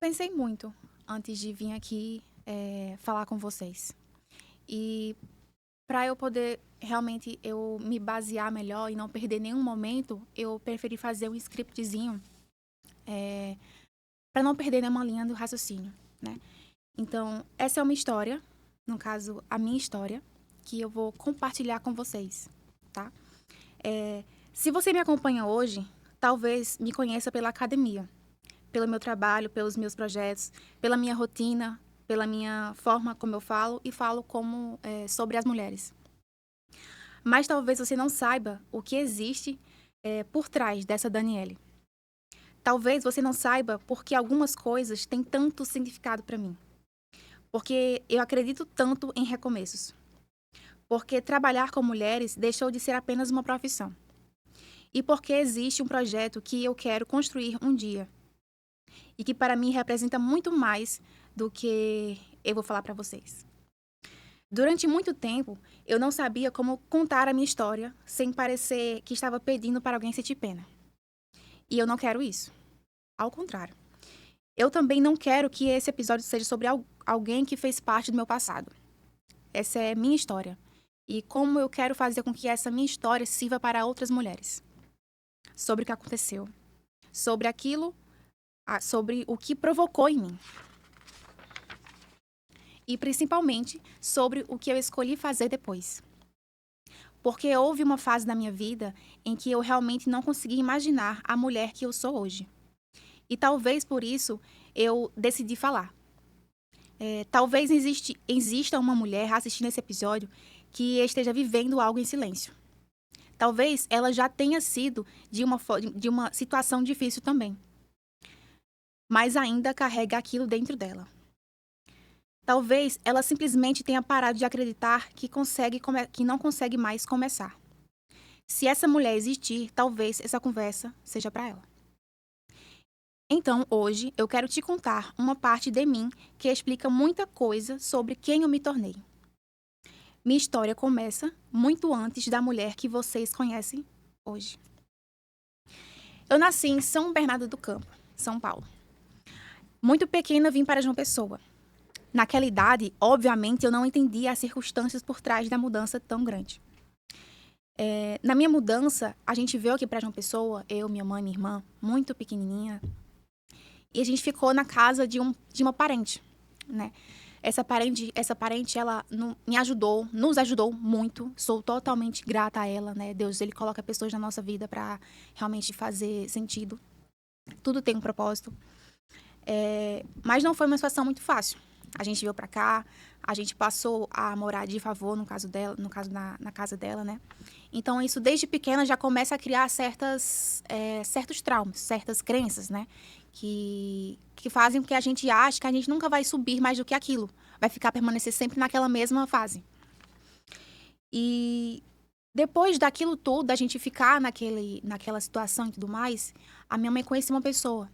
Pensei muito antes de vir aqui falar com vocês. E para eu poder realmente eu me basear melhor e não perder nenhum momento, eu preferi fazer um scriptzinho para não perder nenhuma linha do raciocínio, né? Então, essa é uma história, no caso, a minha história, que eu vou compartilhar com vocês, tá? Se você me acompanha hoje, talvez me conheça pela academia, pelo meu trabalho, pelos meus projetos, pela minha rotina, pela minha forma como eu falo e falo sobre as mulheres. Mas talvez você não saiba o que existe por trás dessa Daniele. Talvez você não saiba porque algumas coisas têm tanto significado para mim. Porque eu acredito tanto em recomeços. Porque trabalhar com mulheres deixou de ser apenas uma profissão. E porque existe um projeto que eu quero construir um dia. E que para mim representa muito mais do que eu vou falar para vocês. Durante muito tempo, eu não sabia como contar a minha história sem parecer que estava pedindo para alguém sentir pena. E eu não quero isso. Ao contrário. Eu também não quero que esse episódio seja sobre alguém que fez parte do meu passado. Essa é minha história. E como eu quero fazer com que essa minha história sirva para outras mulheres. Sobre o que aconteceu. Sobre o que provocou em mim. E principalmente sobre o que eu escolhi fazer depois. Porque houve uma fase da minha vida em que eu realmente não consegui imaginar a mulher que eu sou hoje. E talvez por isso eu decidi falar. Talvez exista uma mulher assistindo esse episódio que esteja vivendo algo em silêncio. Talvez ela já tenha sido de uma situação difícil também. Mas ainda carrega aquilo dentro dela. Talvez ela simplesmente tenha parado de acreditar que não consegue mais começar. Se essa mulher existir, talvez essa conversa seja para ela. Então, hoje, eu quero te contar uma parte de mim que explica muita coisa sobre quem eu me tornei. Minha história começa muito antes da mulher que vocês conhecem hoje. Eu nasci em São Bernardo do Campo, São Paulo. Muito pequena, vim para João Pessoa. Naquela idade, obviamente, eu não entendia as circunstâncias por trás da mudança tão grande. Na minha mudança, a gente veio aqui para João Pessoa, eu, minha mãe, minha irmã, muito pequenininha, e a gente ficou na casa de uma parente, né? Essa parente, ela nos ajudou muito. Sou totalmente grata a ela, né? Deus, ele coloca pessoas na nossa vida para realmente fazer sentido. Tudo tem um propósito. Mas não foi uma situação muito fácil. A gente veio para cá, a gente passou a morar de favor, no caso dela, na casa dela, né? Então, isso desde pequena já começa a criar certos traumas, certas crenças, né? Que fazem com que a gente ache que a gente nunca vai subir mais do que aquilo. Vai permanecer sempre naquela mesma fase. E depois daquilo tudo, da gente ficar naquela situação e tudo mais, a minha mãe conheceu uma pessoa,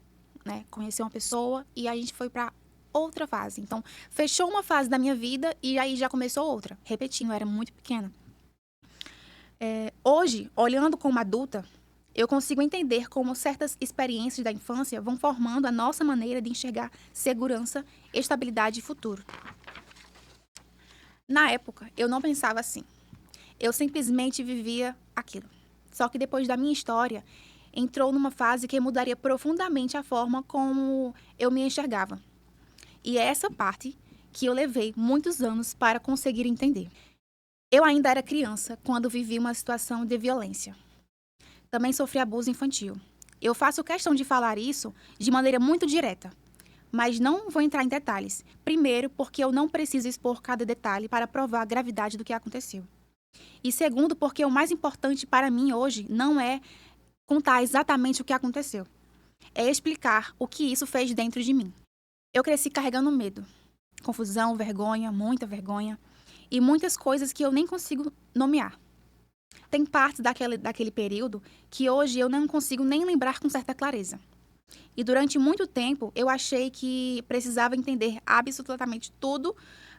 né? Conheceu uma pessoa e a gente foi para outra fase. Então, fechou uma fase da minha vida e aí já começou outra. Repetindo, eu era muito pequena. Hoje, olhando como adulta, eu consigo entender como certas experiências da infância vão formando a nossa maneira de enxergar segurança, estabilidade e futuro. Na época, eu não pensava assim. Eu simplesmente vivia aquilo. Só que depois da minha história, entrou numa fase que mudaria profundamente a forma como eu me enxergava. E é essa parte que eu levei muitos anos para conseguir entender. Eu ainda era criança quando vivi uma situação de violência. Também sofri abuso infantil. Eu faço questão de falar isso de maneira muito direta, mas não vou entrar em detalhes. Primeiro, porque eu não preciso expor cada detalhe para provar a gravidade do que aconteceu. E segundo, porque o mais importante para mim hoje não é contar exatamente o que aconteceu. É explicar o que isso fez dentro de mim. Eu cresci carregando medo, confusão, vergonha, muita vergonha e muitas coisas que eu nem consigo nomear. Tem partes daquele período que hoje eu não consigo nem lembrar com certa clareza. E durante muito tempo eu achei que precisava entender absolutamente tudo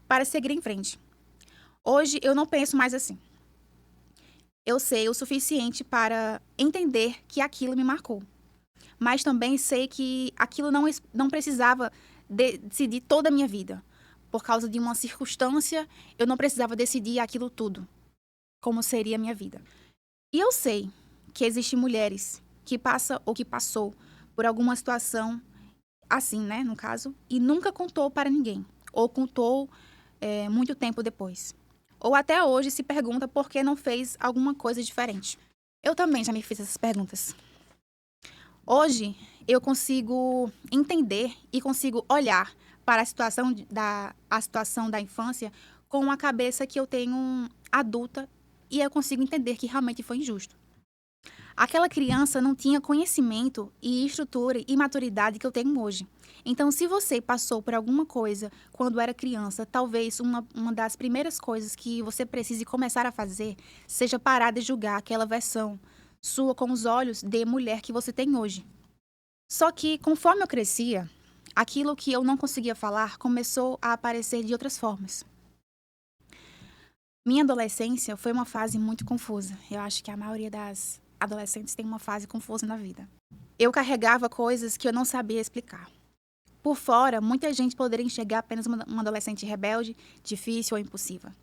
para seguir em frente. Hoje eu não penso mais assim. Eu sei o suficiente para entender que aquilo me marcou. Mas também sei que aquilo não precisava decidir toda a minha vida. Por causa de uma circunstância, eu não precisava decidir aquilo tudo, como seria a minha vida. E eu sei que existem mulheres que passam ou que passou por alguma situação assim, né, no caso, e nunca contou para ninguém. Ou contou muito tempo depois. Ou até hoje se pergunta por que não fez alguma coisa diferente. Eu também já me fiz essas perguntas. Hoje, eu consigo entender e consigo olhar para a situação da infância com uma cabeça que eu tenho adulta e eu consigo entender que realmente foi injusto. Aquela criança não tinha conhecimento e estrutura e maturidade que eu tenho hoje. Então, se você passou por alguma coisa quando era criança, talvez uma das primeiras coisas que você precise começar a fazer seja parar de julgar aquela versão sua com os olhos de mulher que você tem hoje. Só que, conforme eu crescia, aquilo que eu não conseguia falar começou a aparecer de outras formas. Minha adolescência foi uma fase muito confusa. Eu acho que a maioria das adolescentes tem uma fase confusa na vida. Eu carregava coisas que eu não sabia explicar. Por fora, muita gente poderia enxergar apenas uma adolescente rebelde, difícil ou impulsiva.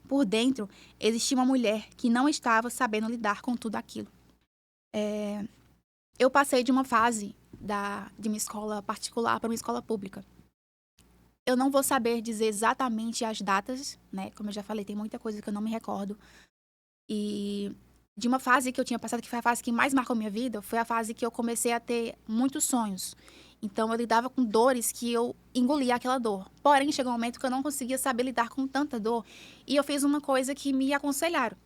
Por dentro, existia uma mulher que não estava sabendo lidar com tudo aquilo. Eu passei de uma fase de uma escola particular para uma escola pública. Eu não vou saber dizer exatamente as datas, né? Como eu já falei, tem muita coisa que eu não me recordo. E de uma fase que eu tinha passado, que foi a fase que mais marcou minha vida, foi a fase que eu comecei a ter muitos sonhos. Então, eu lidava com dores que eu engolia aquela dor. Porém, chegou um momento que eu não conseguia saber lidar com tanta dor. E eu fiz uma coisa que me aconselharam.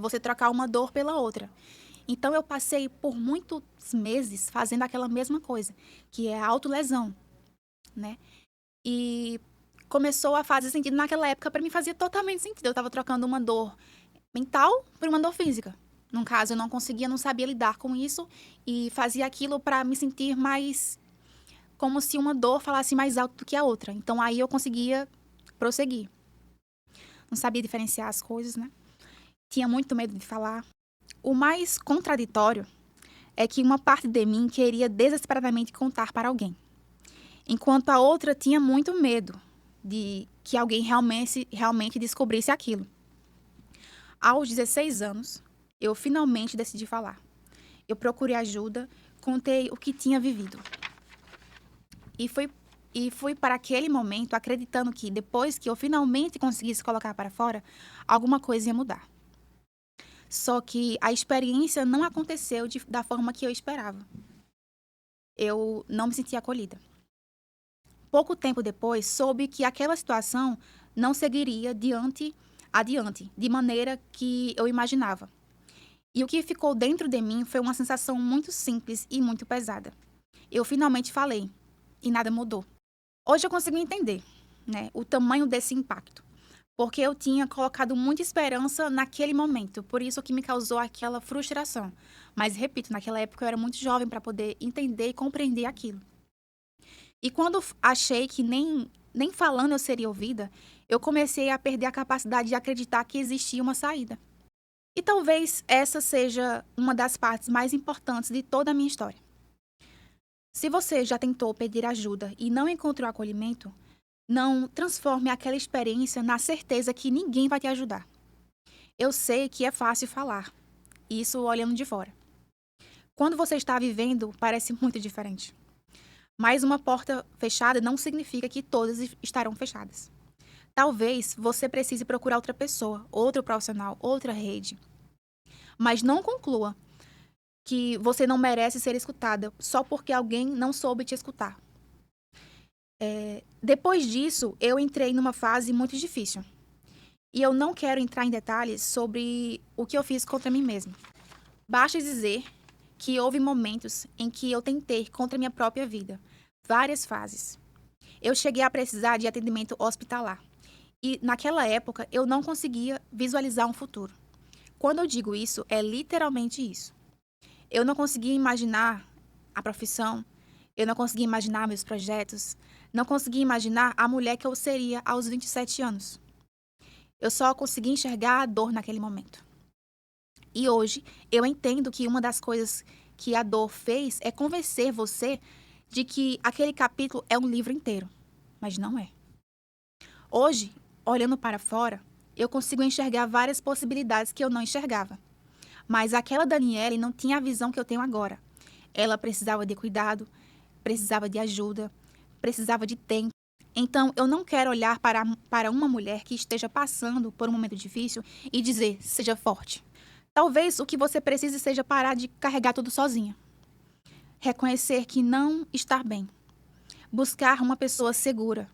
Você trocar uma dor pela outra. Então, eu passei por muitos meses fazendo aquela mesma coisa, que é a autolesão, né? E começou a fazer sentido naquela época, para mim fazia totalmente sentido. Eu estava trocando uma dor mental por uma dor física. No caso, eu não sabia lidar com isso e fazia aquilo para me sentir mais como se uma dor falasse mais alto do que a outra. Então, aí eu conseguia prosseguir. Não sabia diferenciar as coisas, né? Tinha muito medo de falar. O mais contraditório é que uma parte de mim queria desesperadamente contar para alguém, enquanto a outra tinha muito medo de que alguém realmente descobrisse aquilo. Aos 16 anos, eu finalmente decidi falar. Eu procurei ajuda, contei o que tinha vivido. E fui para aquele momento acreditando que depois que eu finalmente conseguisse colocar para fora, alguma coisa ia mudar. Só que a experiência não aconteceu da forma que eu esperava. Eu não me senti acolhida. Pouco tempo depois, soube que aquela situação não seguiria adiante, de maneira que eu imaginava. E o que ficou dentro de mim foi uma sensação muito simples e muito pesada. Eu finalmente falei, e nada mudou. Hoje eu consigo entender, né, o tamanho desse impacto, porque eu tinha colocado muita esperança naquele momento, por isso que me causou aquela frustração. Mas, repito, naquela época eu era muito jovem para poder entender e compreender aquilo. E quando achei que nem falando eu seria ouvida, eu comecei a perder a capacidade de acreditar que existia uma saída. E talvez essa seja uma das partes mais importantes de toda a minha história. Se você já tentou pedir ajuda e não encontrou acolhimento, não transforme aquela experiência na certeza que ninguém vai te ajudar. Eu sei que é fácil falar, isso olhando de fora. Quando você está vivendo, parece muito diferente. Mas uma porta fechada não significa que todas estarão fechadas. Talvez você precise procurar outra pessoa, outro profissional, outra rede. Mas não conclua que você não merece ser escutada só porque alguém não soube te escutar. Depois disso, eu entrei numa fase muito difícil. E eu não quero entrar em detalhes sobre o que eu fiz contra mim mesma. Basta dizer que houve momentos em que eu tentei contra minha própria vida. Várias fases. Eu cheguei a precisar de atendimento hospitalar. E naquela época eu não conseguia visualizar um futuro. Quando eu digo isso, é literalmente isso. Eu não conseguia imaginar a profissão, eu não conseguia imaginar meus projetos, não conseguia imaginar a mulher que eu seria aos 27 anos. Eu só conseguia enxergar a dor naquele momento. E hoje eu entendo que uma das coisas que a dor fez é convencer você de que aquele capítulo é um livro inteiro, mas não é. Hoje, olhando para fora, eu consigo enxergar várias possibilidades que eu não enxergava. Mas aquela Daniele não tinha a visão que eu tenho agora. Ela precisava de cuidado, precisava de ajuda, precisava de tempo. Então, eu não quero olhar para uma mulher que esteja passando por um momento difícil e dizer, seja forte. Talvez o que você precise seja parar de carregar tudo sozinha. Reconhecer que não está bem. Buscar uma pessoa segura.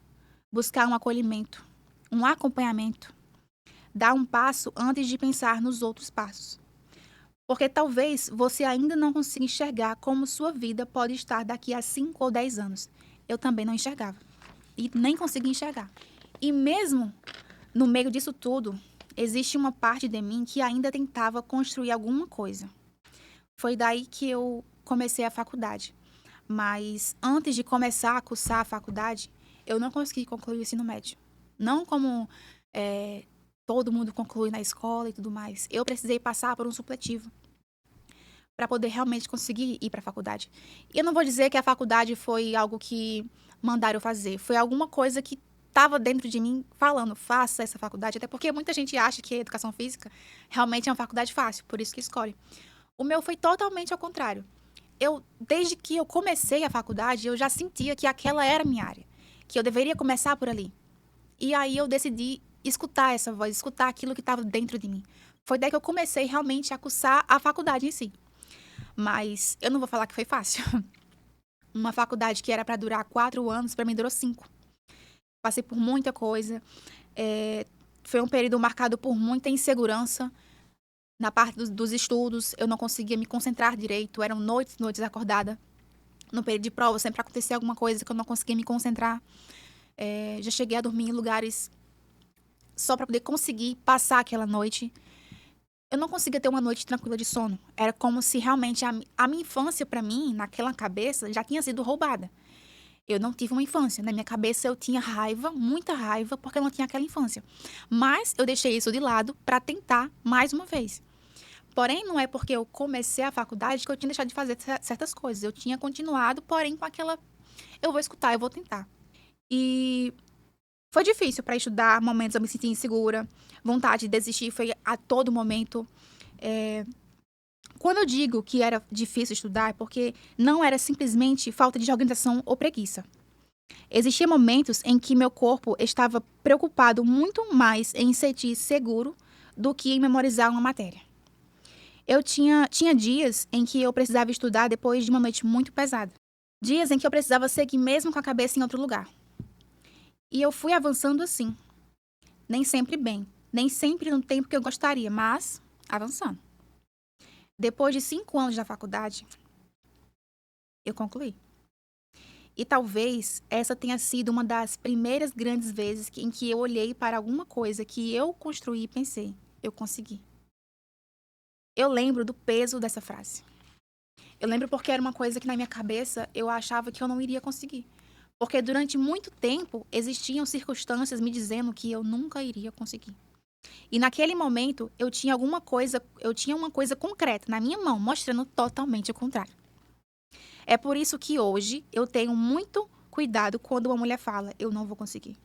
Buscar um acolhimento, um acompanhamento. Dar um passo antes de pensar nos outros passos. Porque talvez você ainda não consiga enxergar como sua vida pode estar daqui a 5 ou 10 anos. Eu também não enxergava. E nem consegui enxergar. E mesmo no meio disso tudo, existe uma parte de mim que ainda tentava construir alguma coisa. Foi daí que eu comecei a faculdade. Mas antes de começar a cursar a faculdade, eu não consegui concluir o ensino médio. Não como todo mundo conclui na escola e tudo mais. Eu precisei passar por um supletivo para poder realmente conseguir ir para a faculdade. E eu não vou dizer que a faculdade foi algo que mandaram eu fazer. Foi alguma coisa que estava dentro de mim falando, faça essa faculdade. Até porque muita gente acha que a educação física realmente é uma faculdade fácil, por isso que escolhe. O meu foi totalmente ao contrário. Desde que eu comecei a faculdade, eu já sentia que aquela era a minha área. Que eu deveria começar por ali. E aí eu decidi escutar essa voz, escutar aquilo que estava dentro de mim. Foi daí que eu comecei realmente a cursar a faculdade em si. Mas eu não vou falar que foi fácil. Uma faculdade que era para durar 4 anos, para mim durou 5. Passei por muita coisa. Foi um período marcado por muita insegurança. Na parte dos estudos, eu não conseguia me concentrar direito. Eram noites acordada. No período de prova, sempre acontecia alguma coisa que eu não conseguia me concentrar. Já cheguei a dormir em lugares só para poder conseguir passar aquela noite. Eu não conseguia ter uma noite tranquila de sono. Era como se realmente a minha infância, para mim, naquela cabeça, já tinha sido roubada. Eu não tive uma infância. Na minha cabeça, eu tinha raiva, muita raiva, porque eu não tinha aquela infância. Mas eu deixei isso de lado para tentar mais uma vez. Porém, não é porque eu comecei a faculdade que eu tinha deixado de fazer certas coisas. Eu tinha continuado, porém, com aquela... Eu vou escutar, eu vou tentar. E foi difícil para estudar, momentos eu me senti insegura, vontade de desistir foi a todo momento. Quando eu digo que era difícil estudar, é porque não era simplesmente falta de organização ou preguiça. Existiam momentos em que meu corpo estava preocupado muito mais em se sentir seguro do que em memorizar uma matéria. Eu tinha dias em que eu precisava estudar depois de uma noite muito pesada. Dias em que eu precisava seguir mesmo com a cabeça em outro lugar. E eu fui avançando assim. Nem sempre bem. Nem sempre no tempo que eu gostaria, mas avançando. Depois de 5 anos da faculdade, eu concluí. E talvez essa tenha sido uma das primeiras grandes vezes em que eu olhei para alguma coisa que eu construí e pensei, eu consegui. Eu lembro do peso dessa frase. Eu lembro porque era uma coisa que na minha cabeça eu achava que eu não iria conseguir. Porque durante muito tempo existiam circunstâncias me dizendo que eu nunca iria conseguir. E naquele momento eu tinha uma coisa concreta na minha mão, mostrando totalmente o contrário. É por isso que hoje eu tenho muito cuidado quando uma mulher fala, eu não vou conseguir.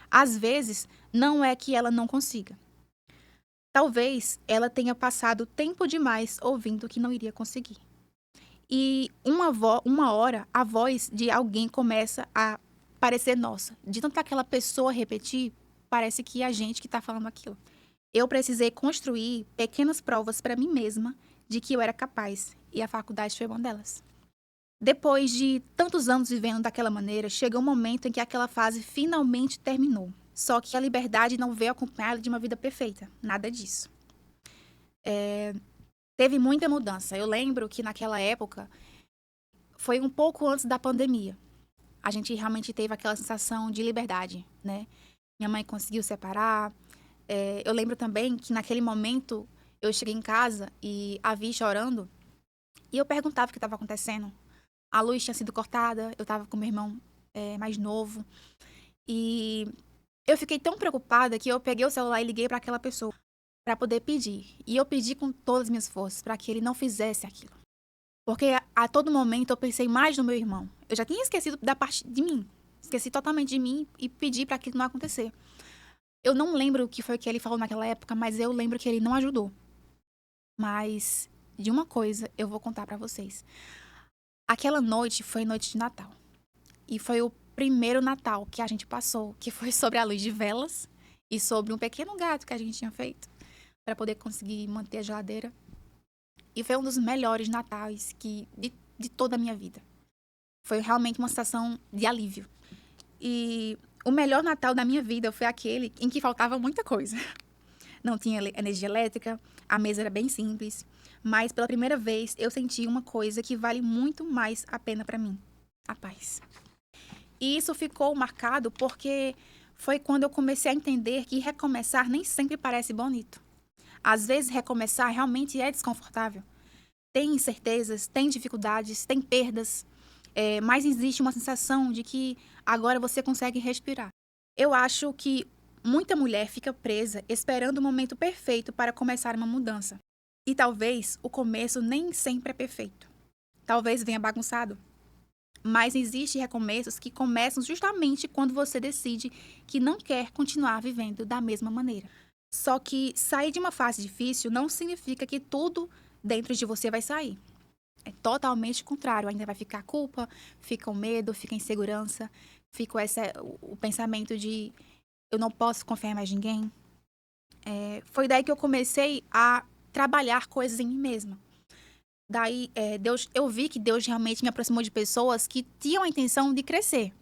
Às vezes, não é que ela não consiga. Talvez ela tenha passado tempo demais ouvindo que não iria conseguir. E uma hora, a voz de alguém começa a parecer nossa. De tanto aquela pessoa repetir, parece que é a gente que está falando aquilo. Eu precisei construir pequenas provas para mim mesma de que eu era capaz. E a faculdade foi uma delas. Depois de tantos anos vivendo daquela maneira, chegou um momento em que aquela fase finalmente terminou. Só que a liberdade não veio acompanhada de uma vida perfeita. Nada disso. Teve muita mudança. Eu lembro que naquela época, foi um pouco antes da pandemia. A gente realmente teve aquela sensação de liberdade, né? Minha mãe conseguiu separar. Eu lembro também que naquele momento, eu cheguei em casa e a vi chorando. E eu perguntava o que estava acontecendo. A luz tinha sido cortada, eu estava com meu irmão mais novo. E eu fiquei tão preocupada que eu peguei o celular e liguei para aquela pessoa para poder pedir. E eu pedi com todas as minhas forças para que ele não fizesse aquilo. Porque a todo momento eu pensei mais no meu irmão. Eu já tinha esquecido da parte de mim. Esqueci totalmente de mim e pedi para aquilo não acontecer. Eu não lembro o que foi que ele falou naquela época, mas eu lembro que ele não ajudou. Mas de uma coisa eu vou contar para vocês. Aquela noite foi noite de Natal. E foi o primeiro Natal que a gente passou, que foi sobre a luz de velas e sobre um pequeno gato que a gente tinha feito para poder conseguir manter a geladeira. E foi um dos melhores natais de toda a minha vida. Foi realmente uma sensação de alívio. E o melhor Natal da minha vida foi aquele em que faltava muita coisa. Não tinha energia elétrica, a mesa era bem simples, mas pela primeira vez eu senti uma coisa que vale muito mais a pena para mim: a paz. E isso ficou marcado porque foi quando eu comecei a entender que recomeçar nem sempre parece bonito. Às vezes recomeçar realmente é desconfortável. Tem incertezas, tem dificuldades, tem perdas, mas existe uma sensação de que agora você consegue respirar. Eu acho que muita mulher fica presa esperando o momento perfeito para começar uma mudança. E talvez o começo nem sempre é perfeito. Talvez venha bagunçado. Mas existem recomeços que começam justamente quando você decide que não quer continuar vivendo da mesma maneira. Só que sair de uma fase difícil não significa que tudo dentro de você vai sair. É totalmente o contrário. Ainda vai ficar culpa, fica o medo, fica a insegurança, fica o pensamento de eu não posso confiar em mais ninguém. Foi daí que eu comecei a trabalhar coisas em mim mesma. Daí, eu vi que Deus realmente me aproximou de pessoas que tinham a intenção de crescer.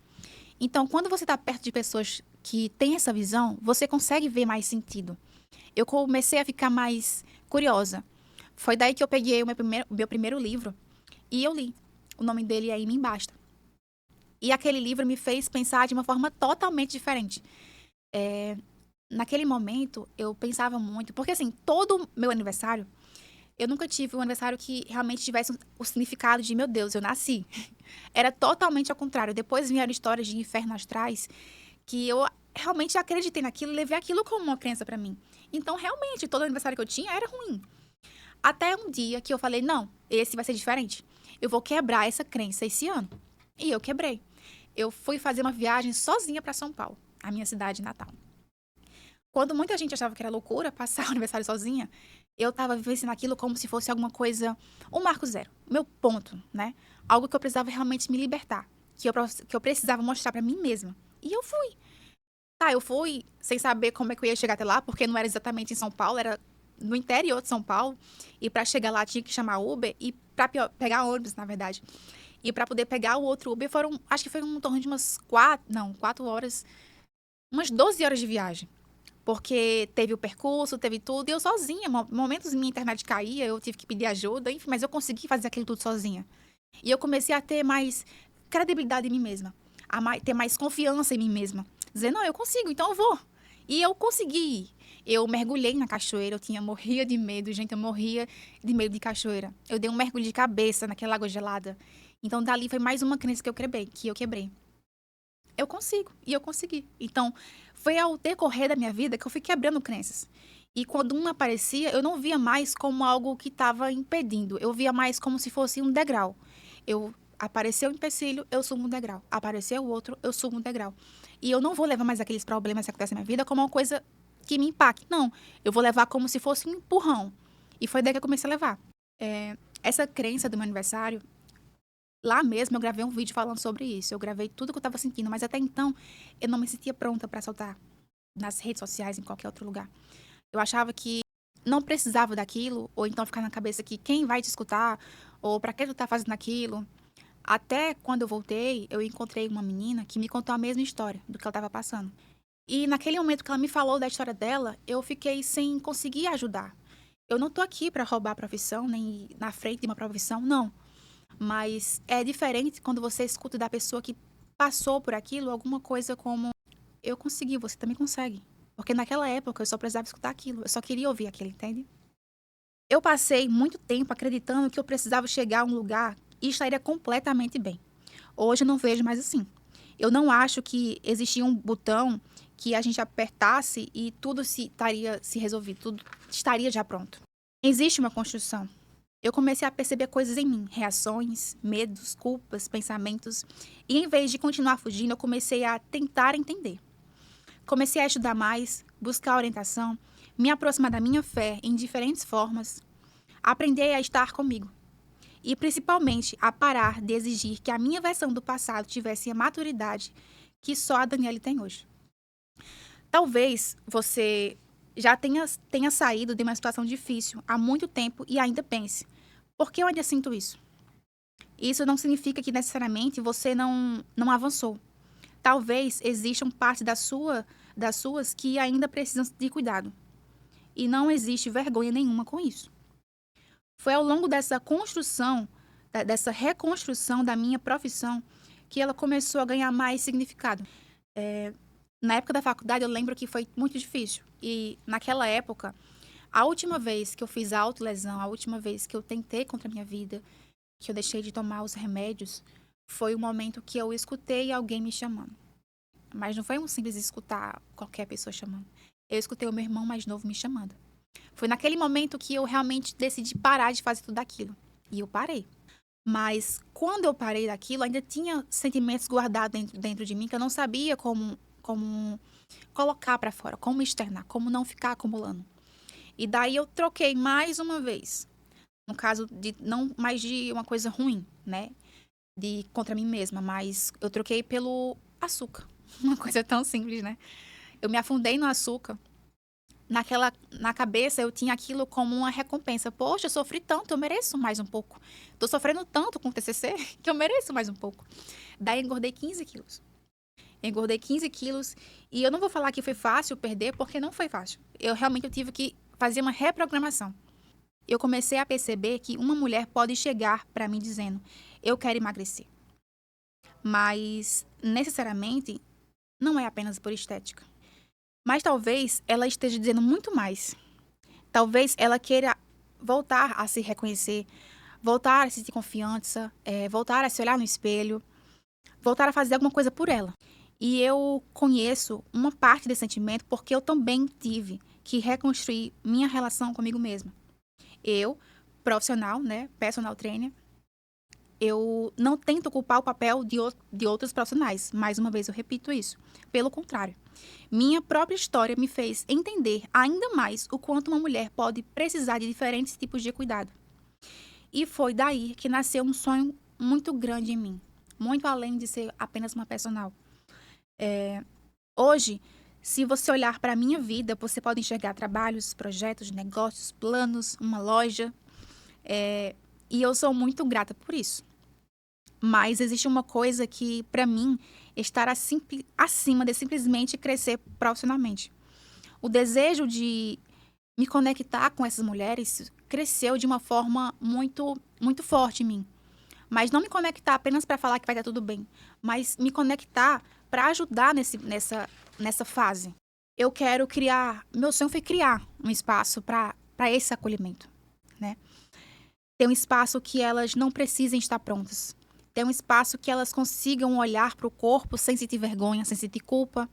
Então, quando você está perto de pessoas que têm essa visão, você consegue ver mais sentido. Eu comecei a ficar mais curiosa. Foi daí que eu peguei o meu primeiro livro e eu li. O nome dele é Em Mim Basta. E aquele livro me fez pensar de uma forma totalmente diferente. Naquele momento, eu pensava muito, porque assim, todo meu aniversário, eu nunca tive um aniversário que realmente tivesse o significado de, meu Deus, eu nasci. Era totalmente ao contrário. Depois vieram histórias de inferno astrais que eu realmente acreditei naquilo e levei aquilo como uma crença pra mim. Então, realmente, todo aniversário que eu tinha era ruim. Até um dia que eu falei, não, esse vai ser diferente. Eu vou quebrar essa crença esse ano. E eu quebrei. Eu fui fazer uma viagem sozinha pra São Paulo, a minha cidade natal. Quando muita gente achava que era loucura passar o aniversário sozinha, eu tava vivenciando aquilo como se fosse alguma coisa, um marco zero, meu ponto, né? Algo que eu precisava realmente me libertar, que eu precisava mostrar pra mim mesma. E eu fui. Tá, eu fui sem saber como é que eu ia chegar até lá, porque não era exatamente em São Paulo, era no interior de São Paulo. E pra chegar lá tinha que chamar Uber e pra pegar ônibus, na verdade. E pra poder pegar o outro Uber acho que foi um torno de umas 4 horas, umas 12 horas de viagem. Porque teve o percurso, teve tudo, e eu sozinha. Momentos minha internet caía, eu tive que pedir ajuda, enfim, mas eu consegui fazer aquilo tudo sozinha. E eu comecei a ter mais credibilidade em mim mesma, ter mais confiança em mim mesma. Dizer, não, eu consigo, então eu vou. E eu consegui. Eu mergulhei na cachoeira, morria de medo, gente, eu morria de medo de cachoeira. Eu dei um mergulho de cabeça naquela água gelada. Então, dali foi mais uma crença que eu quebrei. Eu consigo, e eu consegui. Então, foi ao decorrer da minha vida que eu fui quebrando crenças. E quando uma aparecia, eu não via mais como algo que estava impedindo. Eu via mais como se fosse um degrau. Apareceu um empecilho, eu subo um degrau. Apareceu o outro, eu subo um degrau. E eu não vou levar mais aqueles problemas que acontecem na minha vida como uma coisa que me impacte. Não, eu vou levar como se fosse um empurrão. E foi daí que eu comecei a levar. Essa crença do meu aniversário, lá mesmo eu gravei um vídeo falando sobre isso. Eu gravei tudo que eu estava sentindo, mas até então eu não me sentia pronta para soltar nas redes sociais, em qualquer outro lugar. Eu achava que não precisava daquilo, ou então ficar na cabeça que quem vai te escutar, ou para que tu tá fazendo aquilo. Até quando eu voltei, eu encontrei uma menina que me contou a mesma história do que ela estava passando. E naquele momento que ela me falou da história dela, eu fiquei sem conseguir ajudar. Eu não tô aqui para roubar a profissão, nem ir na frente de uma profissão, não. Mas é diferente quando você escuta da pessoa que passou por aquilo alguma coisa como eu consegui, você também consegue. Porque naquela época eu só precisava escutar aquilo, eu só queria ouvir aquilo, entende? Eu passei muito tempo acreditando que eu precisava chegar a um lugar e estaria completamente bem. Hoje eu não vejo mais assim. Eu não acho que existia um botão que a gente apertasse e tudo estaria se resolvido, tudo estaria já pronto. Existe uma construção. Eu comecei a perceber coisas em mim, reações, medos, culpas, pensamentos. E em vez de continuar fugindo, eu comecei a tentar entender. Comecei a estudar mais, buscar orientação, me aproximar da minha fé em diferentes formas, aprender a estar comigo. E principalmente a parar de exigir que a minha versão do passado tivesse a maturidade que só a Daniele tem hoje. Talvez você já tenha saído de uma situação difícil há muito tempo e ainda pense: por que eu ainda sinto isso? Isso não significa que necessariamente você não avançou. Talvez existam partes das suas que ainda precisam de cuidado. E não existe vergonha nenhuma com isso. Foi ao longo dessa construção, dessa reconstrução da minha profissão, que ela começou a ganhar mais significado. Na época da faculdade, eu lembro que foi muito difícil. E naquela época, a última vez que eu fiz autolesão, a última vez que eu tentei contra a minha vida, que eu deixei de tomar os remédios, foi o momento que eu escutei alguém me chamando. Mas não foi um simples escutar qualquer pessoa chamando. Eu escutei o meu irmão mais novo me chamando. Foi naquele momento que eu realmente decidi parar de fazer tudo aquilo. E eu parei. Mas quando eu parei daquilo, ainda tinha sentimentos guardados dentro de mim que eu não sabia como colocar para fora, como externar, como não ficar acumulando. E daí eu troquei mais uma vez. No caso de não mais de uma coisa ruim, né? De contra mim mesma, mas eu troquei pelo açúcar. Uma coisa tão simples, né? Eu me afundei no açúcar. Na cabeça eu tinha aquilo como uma recompensa. Poxa, eu sofri tanto, eu mereço mais um pouco. Tô sofrendo tanto com o TCC que eu mereço mais um pouco. Daí engordei 15 quilos. Engordei 15 quilos e eu não vou falar que foi fácil perder, porque não foi fácil. Eu realmente tive que fazer uma reprogramação. Eu comecei a perceber que uma mulher pode chegar para mim dizendo: eu quero emagrecer. Mas, necessariamente, não é apenas por estética. Mas talvez ela esteja dizendo muito mais. Talvez ela queira voltar a se reconhecer, voltar a se sentir confiança, voltar a se olhar no espelho, voltar a fazer alguma coisa por ela. E eu conheço uma parte desse sentimento porque eu também tive que reconstruir minha relação comigo mesma. Eu, profissional, né, personal trainer, eu não tento culpar o papel de outros profissionais. Mais uma vez eu repito isso. Pelo contrário, minha própria história me fez entender ainda mais o quanto uma mulher pode precisar de diferentes tipos de cuidado. E foi daí que nasceu um sonho muito grande em mim, muito além de ser apenas uma personal. Hoje, se você olhar para a minha vida, você pode enxergar trabalhos, projetos, negócios, planos, uma loja. E eu sou muito grata por isso. Mas existe uma coisa que, para mim, está acima de simplesmente crescer profissionalmente. O desejo de me conectar com essas mulheres cresceu de uma forma muito, muito forte em mim. Mas não me conectar apenas para falar que vai dar tudo bem, mas me conectar para ajudar nessa fase. Eu quero meu sonho foi criar um espaço para esse acolhimento, né? Ter um espaço que elas não precisem estar prontas. Ter um espaço que elas consigam olhar para o corpo sem sentir vergonha, sem sentir culpa,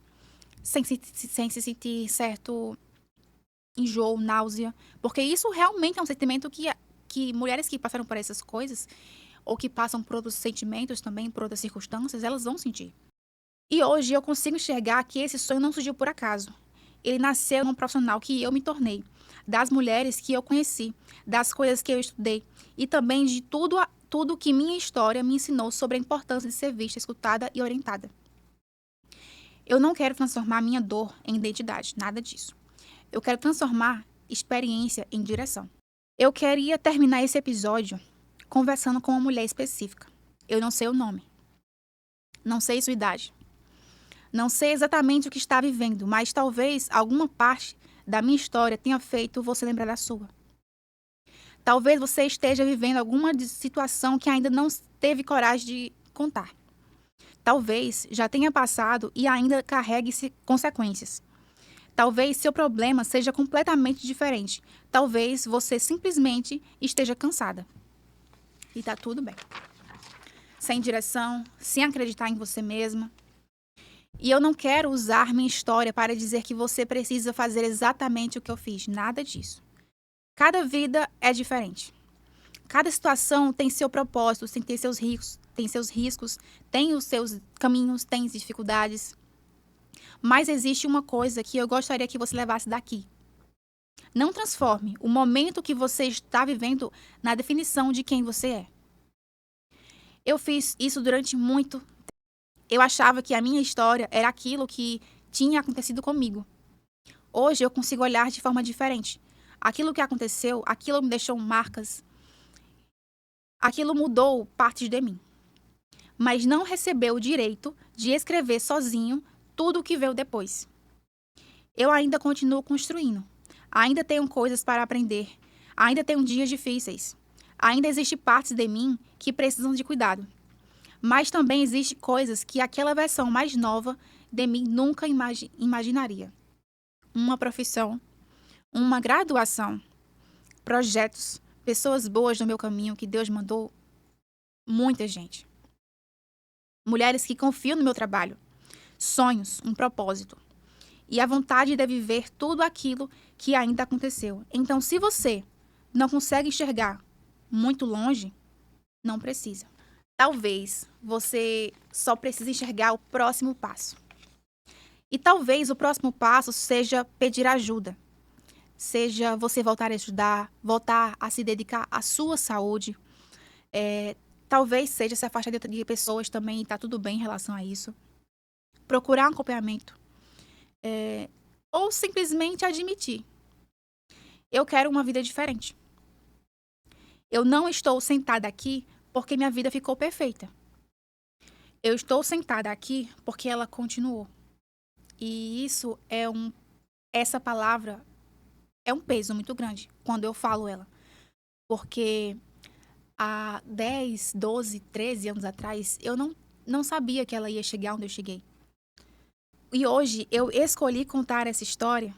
sem se sentir certo enjoo, náusea. Porque isso realmente é um sentimento que mulheres que passaram por essas coisas, ou que passam por outros sentimentos também, por outras circunstâncias, elas vão sentir. E hoje eu consigo enxergar que esse sonho não surgiu por acaso. Ele nasceu num profissional que eu me tornei, das mulheres que eu conheci, das coisas que eu estudei e também de tudo que minha história me ensinou sobre a importância de ser vista, escutada e orientada. Eu não quero transformar minha dor em identidade, nada disso. Eu quero transformar experiência em direção. Eu queria terminar esse episódio conversando com uma mulher específica. Eu não sei o nome. Não sei sua idade. Não sei exatamente o que está vivendo, mas talvez alguma parte da minha história tenha feito você lembrar da sua. Talvez você esteja vivendo alguma situação que ainda não teve coragem de contar. Talvez já tenha passado e ainda carregue consequências. Talvez seu problema seja completamente diferente. Talvez você simplesmente esteja cansada. E tá tudo bem. Sem direção, sem acreditar em você mesma. E eu não quero usar minha história para dizer que você precisa fazer exatamente o que eu fiz. Nada disso. Cada vida é diferente. Cada situação tem seu propósito, tem seus riscos, tem os seus caminhos, tem as dificuldades. Mas existe uma coisa que eu gostaria que você levasse daqui. Não transforme o momento que você está vivendo na definição de quem você é. Eu fiz isso durante muito. Eu achava que a minha história era aquilo que tinha acontecido comigo. Hoje eu consigo olhar de forma diferente. Aquilo que aconteceu, aquilo me deixou marcas, aquilo mudou partes de mim. Mas não recebeu o direito de escrever sozinho tudo o que veio depois. Eu ainda continuo construindo. Ainda tenho coisas para aprender. Ainda tenho dias difíceis. Ainda existem partes de mim que precisam de cuidado. Mas também existem coisas que aquela versão mais nova de mim nunca imaginaria. Uma profissão, uma graduação, projetos, pessoas boas no meu caminho que Deus mandou, muita gente. Mulheres que confiam no meu trabalho, sonhos, um propósito e a vontade de viver tudo aquilo que ainda aconteceu. Então, se você não consegue enxergar muito longe, não precisa. Talvez você só precise enxergar o próximo passo. E talvez o próximo passo seja pedir ajuda. Seja você voltar a estudar, voltar a se dedicar à sua saúde. Talvez seja se afastar de pessoas também, e está tudo bem em relação a isso. Procurar um acompanhamento. Ou simplesmente admitir. Eu quero uma vida diferente. Eu não estou sentada aqui porque minha vida ficou perfeita. Eu estou sentada aqui porque ela continuou. E isso essa palavra é um peso muito grande quando eu falo ela. Porque há 10, 12, 13 anos atrás, eu não sabia que ela ia chegar onde eu cheguei. E hoje eu escolhi contar essa história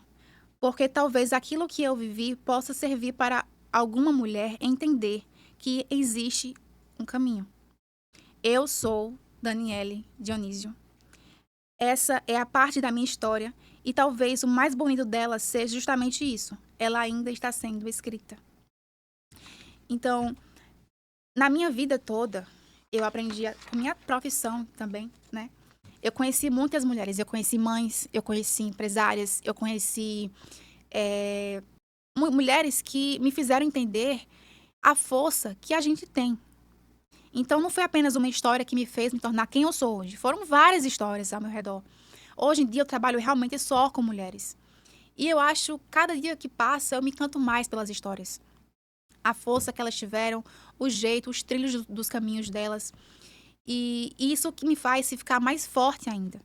porque talvez aquilo que eu vivi possa servir para alguma mulher entender que existe um caminho. Eu sou Daniele Dionísio. Essa é a parte da minha história e talvez o mais bonito dela seja justamente isso. Ela ainda está sendo escrita. Então, na minha vida toda, eu aprendi com minha profissão também, né? Eu conheci muitas mulheres. Eu conheci mães, eu conheci empresárias, eu conheci mulheres que me fizeram entender a força que a gente tem. Então, não foi apenas uma história que me fez me tornar quem eu sou hoje. Foram várias histórias ao meu redor. Hoje em dia, eu trabalho realmente só com mulheres. E eu acho, cada dia que passa, eu me encanto mais pelas histórias. A força que elas tiveram, o jeito, os trilhos dos caminhos delas. E isso que me faz ficar mais forte ainda.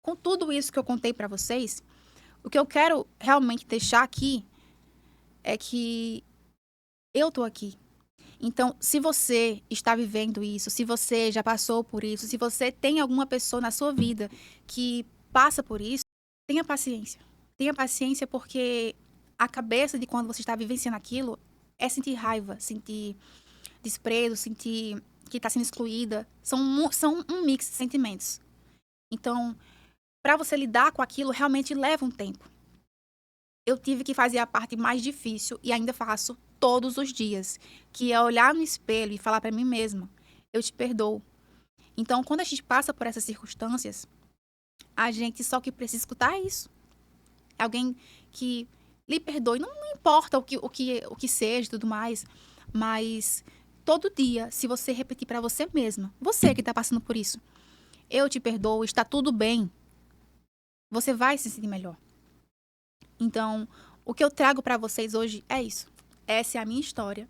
Com tudo isso que eu contei para vocês, o que eu quero realmente deixar aqui é que eu tô aqui. Então, se você está vivendo isso, se você já passou por isso, se você tem alguma pessoa na sua vida que passa por isso, tenha paciência. Tenha paciência porque a cabeça de quando você está vivenciando aquilo é sentir raiva, sentir desprezo, sentir que está sendo excluída. São um mix de sentimentos. Então, para você lidar com aquilo, realmente leva um tempo. Eu tive que fazer a parte mais difícil e ainda faço todos os dias, que é olhar no espelho e falar para mim mesma, eu te perdoo. Então, quando a gente passa por essas circunstâncias, a gente só que precisa escutar isso. Alguém que lhe perdoe, não importa o que seja e tudo mais, mas todo dia, se você repetir para você mesma, você que está passando por isso, eu te perdoo, está tudo bem, você vai se sentir melhor. Então, o que eu trago para vocês hoje é isso. Essa é a minha história.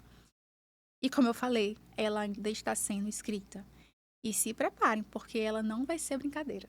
E como eu falei, ela ainda está sendo escrita. E se preparem, porque ela não vai ser brincadeira.